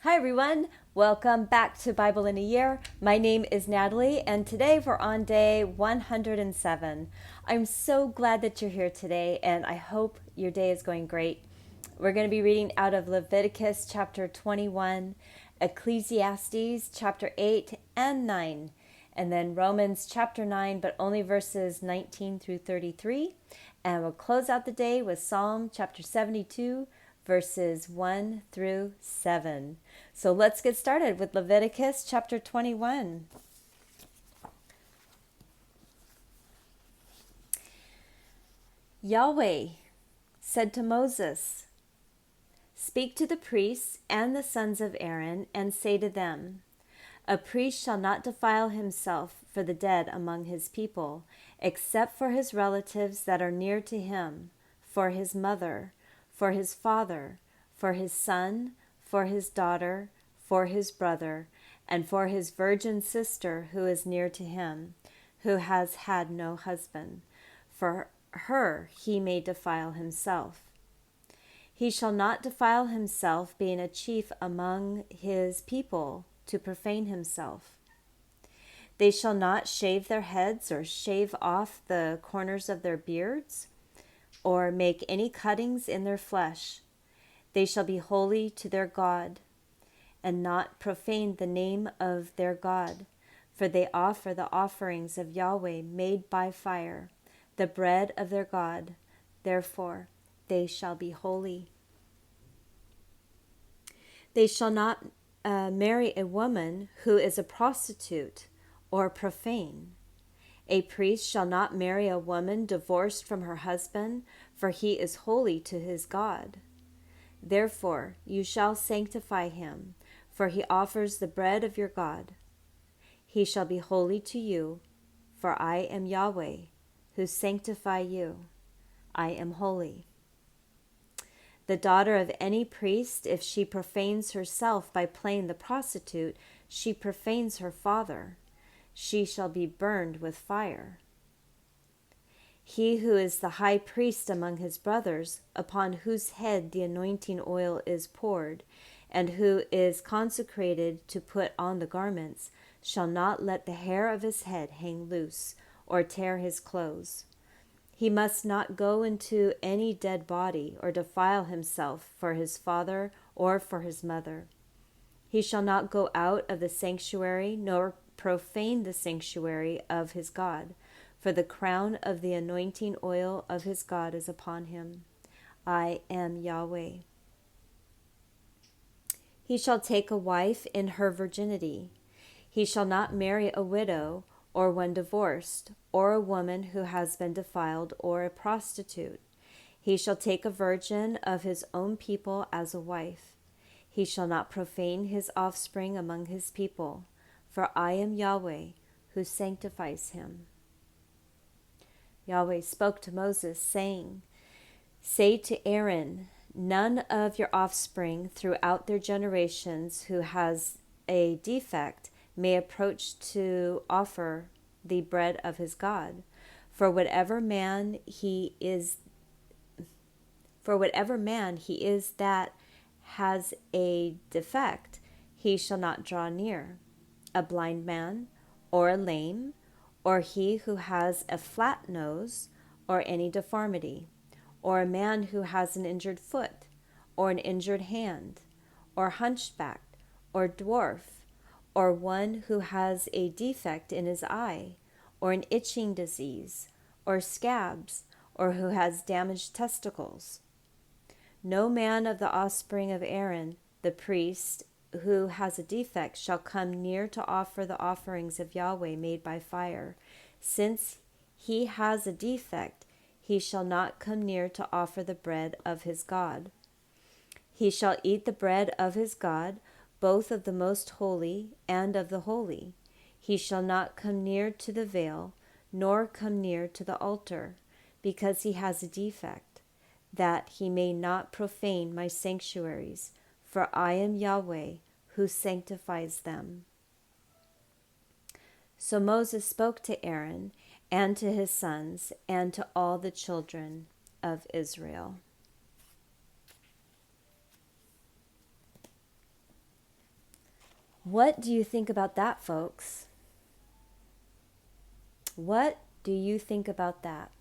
Hi everyone, welcome back to Bible in a Year. My name is Natalie and today we're on day 107. I'm so glad that you're here today and I hope your day is going great. We're going to be reading out of Leviticus chapter 21, Ecclesiastes chapter 8 and 9, and then Romans chapter 9 but only verses 19 through 33. And we'll close out the day with Psalm chapter 72 verses 1 through 7. So let's get started with Leviticus chapter 21. Yahweh said to Moses, "Speak to the priests and the sons of Aaron and say to them, a priest shall not defile himself for the dead among his people, except for his relatives that are near to him, for his mother, for his father, for his son, for his daughter, for his brother, and for his virgin sister who is near to him, who has had no husband. For her he may defile himself. He shall not defile himself, being a chief among his people, to profane himself. They shall not shave their heads or shave off the corners of their beards, or make any cuttings in their flesh. They shall be holy to their God, and not profane the name of their God, for they offer the offerings of Yahweh made by fire, the bread of their God. Therefore they shall be holy. They shall not marry a woman who is a prostitute or profane. A priest shall not marry a woman divorced from her husband, for he is holy to his God. Therefore you shall sanctify him, for he offers the bread of your God. He shall be holy to you, for I am Yahweh, who sanctify you. I am holy. The daughter of any priest, if she profanes herself by playing the prostitute, she profanes her father. She shall be burned with fire. He who is the high priest among his brothers, upon whose head the anointing oil is poured, and who is consecrated to put on the garments, shall not let the hair of his head hang loose, or tear his clothes. He must not go into any dead body, or defile himself for his father or for his mother. He shall not go out of the sanctuary, nor profane the sanctuary of his God, for the crown of the anointing oil of his God is upon him. I am Yahweh. He shall take a wife in her virginity. He shall not marry a widow, or one divorced, or a woman who has been defiled, or a prostitute. He shall take a virgin of his own people as a wife. He shall not profane his offspring among his people, for I am Yahweh, who sanctifies him. Yahweh spoke to Moses, saying, "Say to Aaron, none of your offspring throughout their generations who has a defect may approach to offer the bread of his God. For whatever man he is that has a defect, he shall not draw near. A blind man, or a lame, or he who has a flat nose, or any deformity, or a man who has an injured foot, or an injured hand, or hunchbacked, or dwarf, or one who has a defect in his eye, or an itching disease, or scabs, or who has damaged testicles. No man of the offspring of Aaron, the priest, who has a defect shall come near to offer the offerings of Yahweh made by fire. Since he has a defect, he shall not come near to offer the bread of his God. He shall eat the bread of his God, both of the most holy and of the holy. He shall not come near to the veil, nor come near to the altar, because he has a defect, that he may not profane my sanctuaries, for I am Yahweh, who sanctifies them." So Moses spoke to Aaron and to his sons and to all the children of Israel. What do you think about that, folks? What do you think about that?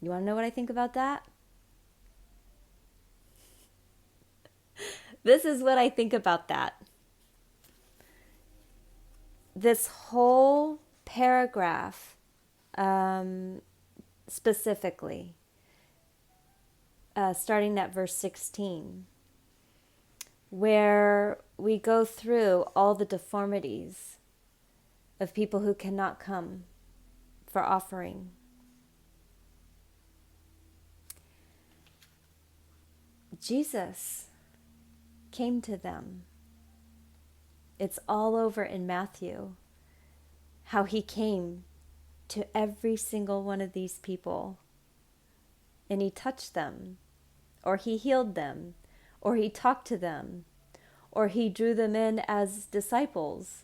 You want to know what I think about that? This is what I think about that. This whole paragraph, specifically, starting at verse 16, where we go through all the deformities of people who cannot come for offering. Jesus came to them. It's all over in Matthew, how he came to every single one of these people, and he touched them, or he healed them, or he talked to them, or he drew them in as disciples.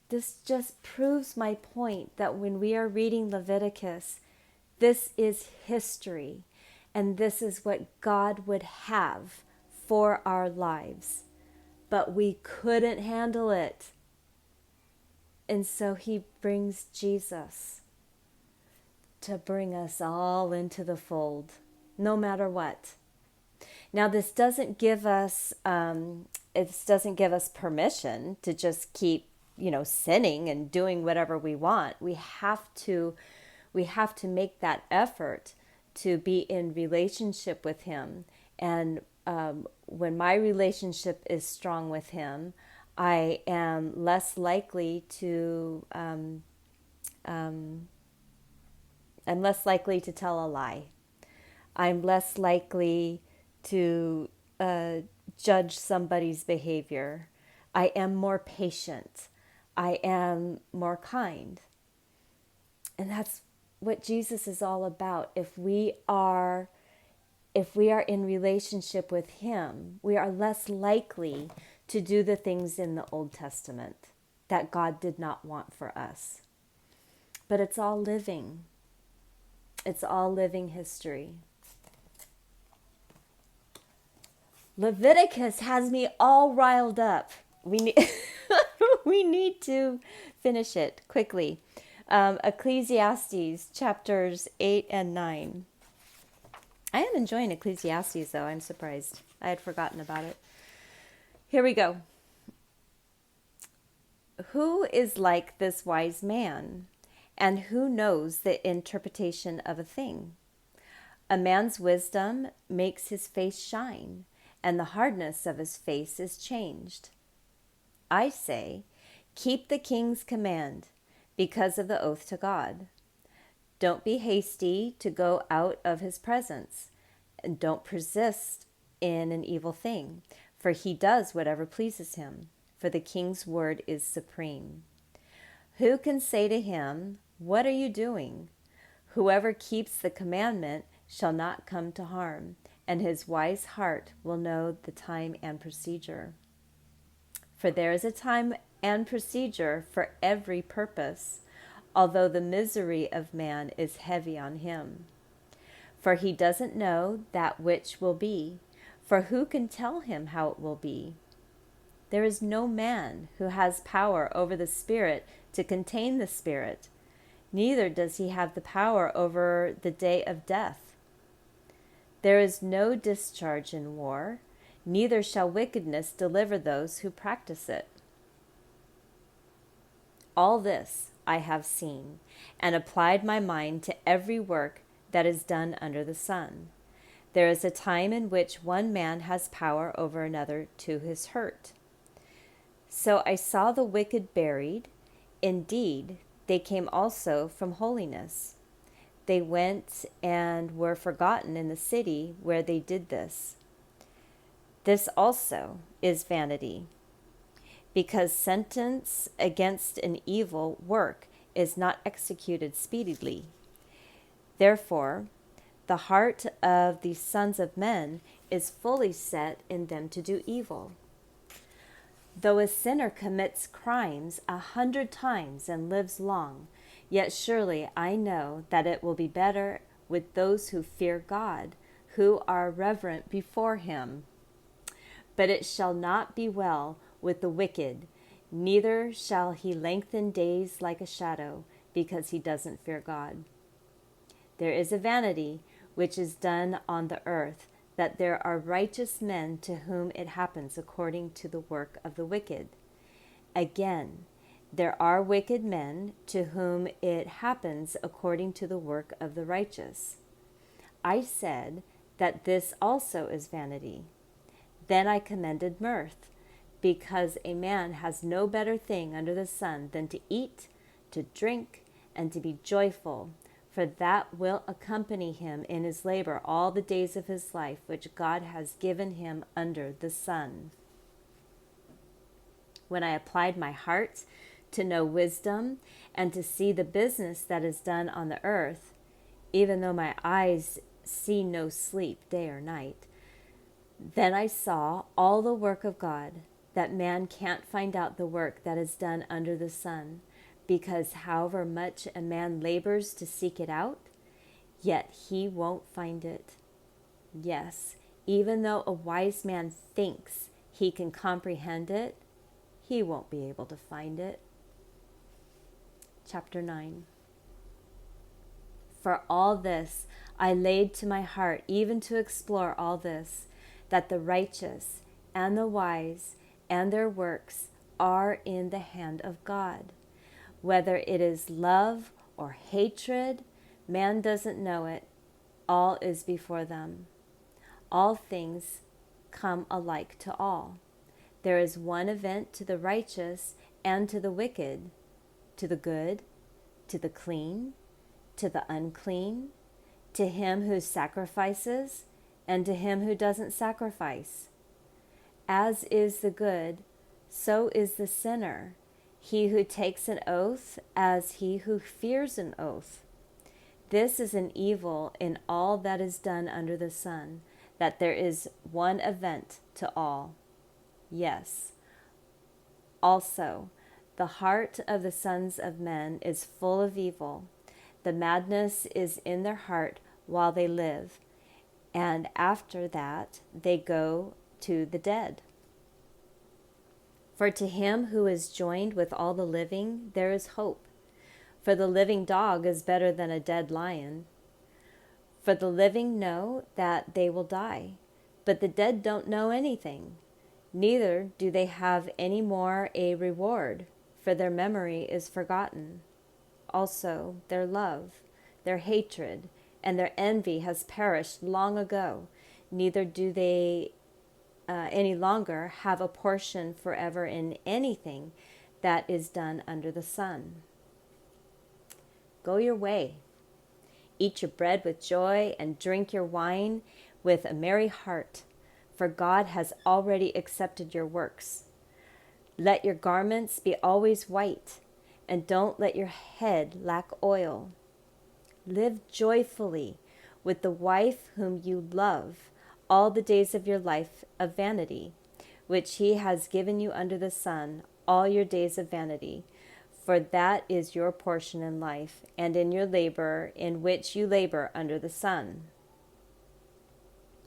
This just proves my point that when we are reading Leviticus, this is history, and this is what God would have for our lives. But we couldn't handle it. And so he brings Jesus to bring us all into the fold, no matter what. Now, this doesn't give us permission to just keep, sinning and doing whatever we want. We have to make that effort to be in relationship with him. And when my relationship is strong with him, I am less likely to tell a lie. I'm less likely to judge somebody's behavior. I am more patient. I am more kind. And that's what Jesus is all about. If we are in relationship with him, we are less likely to do the things in the Old Testament that God did not want for us. But it's all living. It's all living history. Leviticus has me all riled up. We need to finish it quickly. Ecclesiastes chapters 8 and 9. I am enjoying Ecclesiastes, though. I'm surprised. I had forgotten about it. Here we go. Who is like this wise man, and who knows the interpretation of a thing? A man's wisdom makes his face shine, and the hardness of his face is changed. I say, keep the king's command, because of the oath to God. Don't be hasty to go out of his presence, and don't persist in an evil thing, for he does whatever pleases him, for the king's word is supreme. Who can say to him, what are you doing? Whoever keeps the commandment shall not come to harm, and his wise heart will know the time and procedure. For there is a time and procedure for every purpose, although the misery of man is heavy on him. For he doesn't know that which will be, for who can tell him how it will be? There is no man who has power over the Spirit to contain the Spirit, neither does he have the power over the day of death. There is no discharge in war, neither shall wickedness deliver those who practice it. All this I have seen, and applied my mind to every work that is done under the sun. There is a time in which one man has power over another to his hurt. So I saw the wicked buried. Indeed, they came also from holiness. They went and were forgotten in the city where they did this. This also is vanity, because sentence against an evil work is not executed speedily. Therefore, the heart of the sons of men is fully set in them to do evil. Though a sinner commits crimes 100 times and lives long, yet surely I know that it will be better with those who fear God, who are reverent before him. But it shall not be well with the wicked, neither shall he lengthen days like a shadow, because he doesn't fear God. There is a vanity which is done on the earth, that there are righteous men to whom it happens according to the work of the wicked. Again, there are wicked men to whom it happens according to the work of the righteous. I said that this also is vanity. Then I commended mirth, because a man has no better thing under the sun than to eat, to drink, and to be joyful, for that will accompany him in his labor all the days of his life, which God has given him under the sun. When I applied my heart to know wisdom and to see the business that is done on the earth, even though my eyes see no sleep day or night, then I saw all the work of God, that man can't find out the work that is done under the sun, because however much a man labors to seek it out, yet he won't find it. Yes, even though a wise man thinks he can comprehend it, he won't be able to find it. Chapter 9. For all this I laid to my heart, even to explore all this, that the righteous and the wise and their works are in the hand of God. Whether it is love or hatred, man doesn't know it. All is before them. All things come alike to all. There is one event to the righteous and to the wicked, to the good, to the clean, to the unclean, to him who sacrifices, and to him who doesn't sacrifice. As is the good, so is the sinner, he who takes an oath as he who fears an oath. This is an evil in all that is done under the sun, that there is one event to all. Yes, also, the heart of the sons of men is full of evil. The madness is in their heart while they live, and after that they go to the dead. For to him who is joined with all the living, there is hope. For the living dog is better than a dead lion. For the living know that they will die, but the dead don't know anything. Neither do they have any more a reward, for their memory is forgotten. Also, their love, their hatred, and their envy has perished long ago. Neither do they any longer have a portion forever in anything that is done under the sun. Go your way. Eat your bread with joy and drink your wine with a merry heart, for God has already accepted your works. Let your garments be always white, and don't let your head lack oil. Live joyfully with the wife whom you love all the days of your life of vanity, which he has given you under the sun, all your days of vanity. For that is your portion in life, and in your labor, in which you labor under the sun.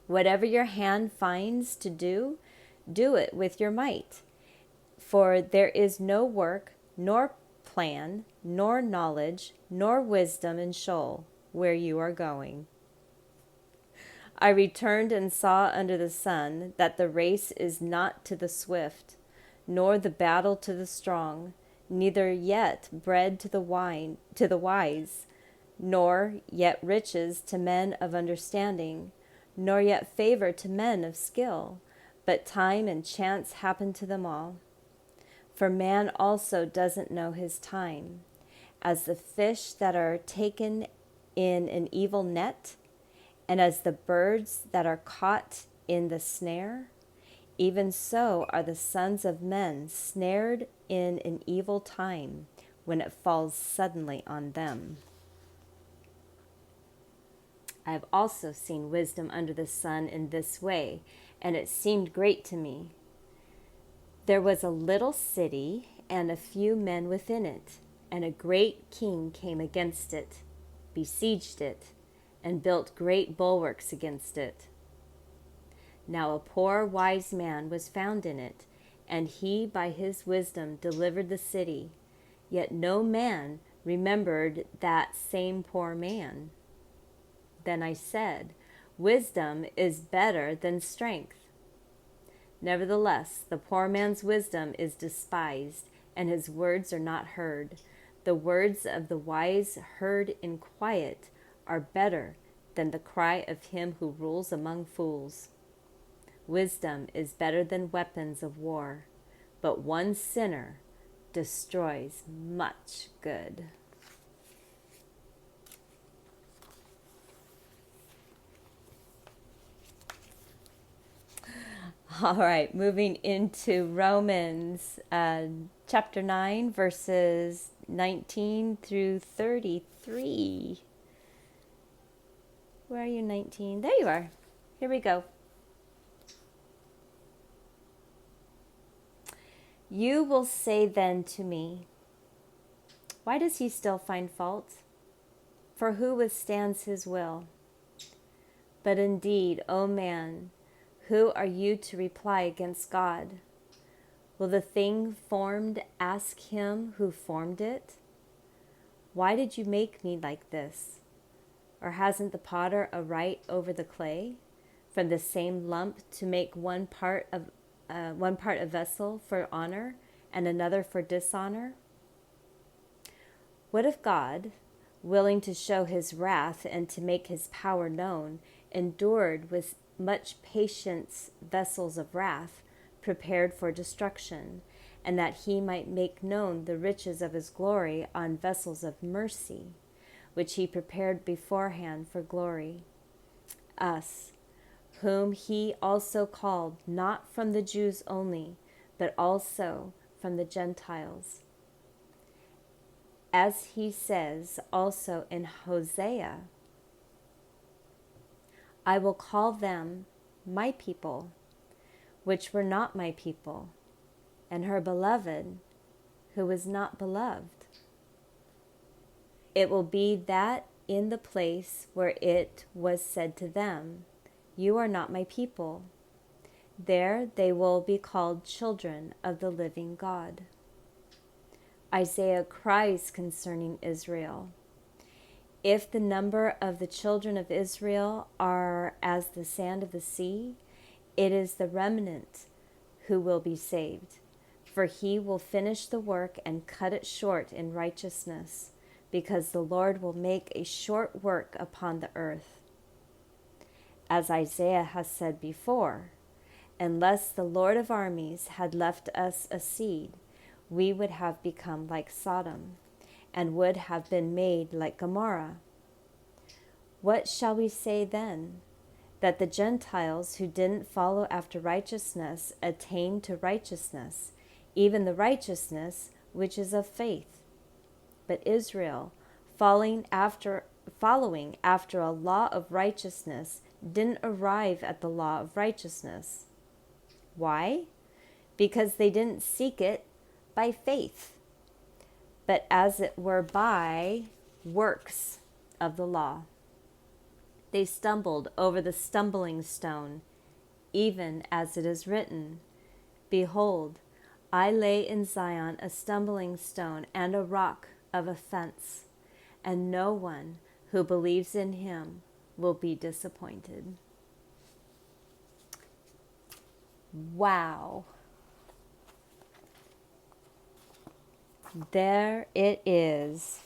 Whatever your hand finds to do, do it with your might. For there is no work, nor plan, nor knowledge, nor wisdom in Sheol, where you are going. I returned and saw under the sun that the race is not to the swift, nor the battle to the strong, neither yet bread to the wise, nor yet riches to men of understanding, nor yet favor to men of skill, but time and chance happen to them all. For man also doesn't know his time. As the fish that are taken in an evil net, and as the birds that are caught in the snare, even so are the sons of men snared in an evil time, when it falls suddenly on them. I have also seen wisdom under the sun in this way, and it seemed great to me. There was a little city and a few men within it, and a great king came against it, besieged it, and built great bulwarks against it. Now a poor wise man was found in it, and he by his wisdom delivered the city. Yet no man remembered that same poor man. Then I said, wisdom is better than strength. Nevertheless, the poor man's wisdom is despised, and his words are not heard. The words of the wise heard in quiet are better than the cry of him who rules among fools. Wisdom is better than weapons of war, but one sinner destroys much good. All right, moving into Romans chapter 9, verses 19 through 33. Where are you, 19? There you are. Here we go. You will say then to me, why does he still find fault? For who withstands his will? But indeed, O man, who are you to reply against God? Will the thing formed ask him who formed it? Why did you make me like this? Or hasn't the potter a right over the clay, from the same lump to make one part a vessel for honor and another for dishonor? What if God, willing to show his wrath and to make his power known, endured with much patience vessels of wrath prepared for destruction, and that he might make known the riches of his glory on vessels of mercy, which he prepared beforehand for glory? Us, whom he also called, not from the Jews only, but also from the Gentiles. As he says also in Hosea, I will call them my people, which were not my people, and her beloved, who was not beloved. It will be that in the place where it was said to them, you are not my people, there they will be called children of the living God. Isaiah cries concerning Israel, if the number of the children of Israel are as the sand of the sea, it is the remnant who will be saved. For he will finish the work and cut it short in righteousness, because the Lord will make a short work upon the earth. As Isaiah has said before, unless the Lord of armies had left us a seed, we would have become like Sodom, and would have been made like Gomorrah. What shall we say then? That the Gentiles who didn't follow after righteousness attained to righteousness, even the righteousness which is of faith. But Israel, following after a law of righteousness, didn't arrive at the law of righteousness. Why? Because they didn't seek it by faith, but as it were by works of the law. They stumbled over the stumbling stone, even as it is written, behold, I lay in Zion a stumbling stone and a rock of offense, and no one who believes in him will be disappointed. Wow. There it is.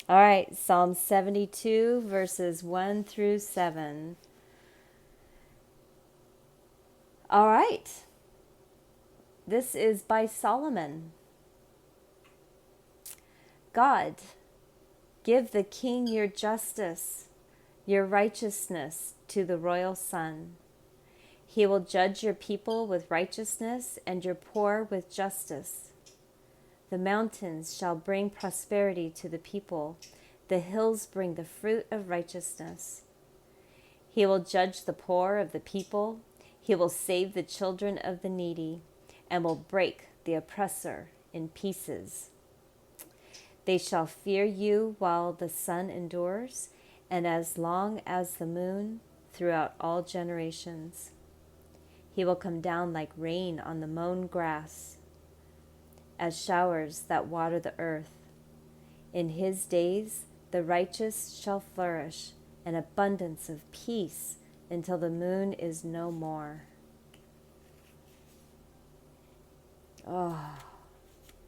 All right, Psalm 72, verses 1 through 7. All right. This is by Solomon. God, give the king your justice, your righteousness to the royal son. He will judge your people with righteousness and your poor with justice. The mountains shall bring prosperity to the people. The hills bring the fruit of righteousness. He will judge the poor of the people. He will save the children of the needy, and will break the oppressor in pieces. They shall fear you while the sun endures, and as long as the moon throughout all generations. He will come down like rain on the mown grass, as showers that water the earth. In his days the righteous shall flourish, an abundance of peace until the moon is no more. Oh,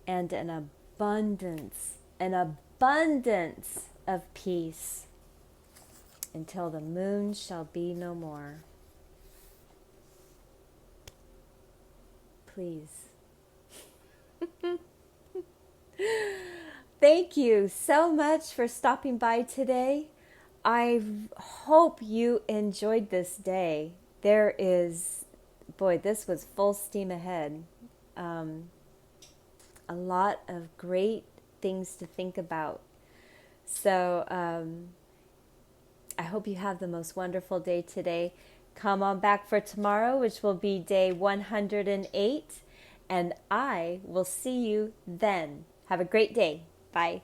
and an abundance of peace until the moon shall be no more. Please. Thank you so much for stopping by today. I hope you enjoyed this day. This was full steam ahead. A lot of great things to think about. So I hope you have the most wonderful day today. Come on back for tomorrow, which will be day 108, and I will see you then. Have a great day. Bye.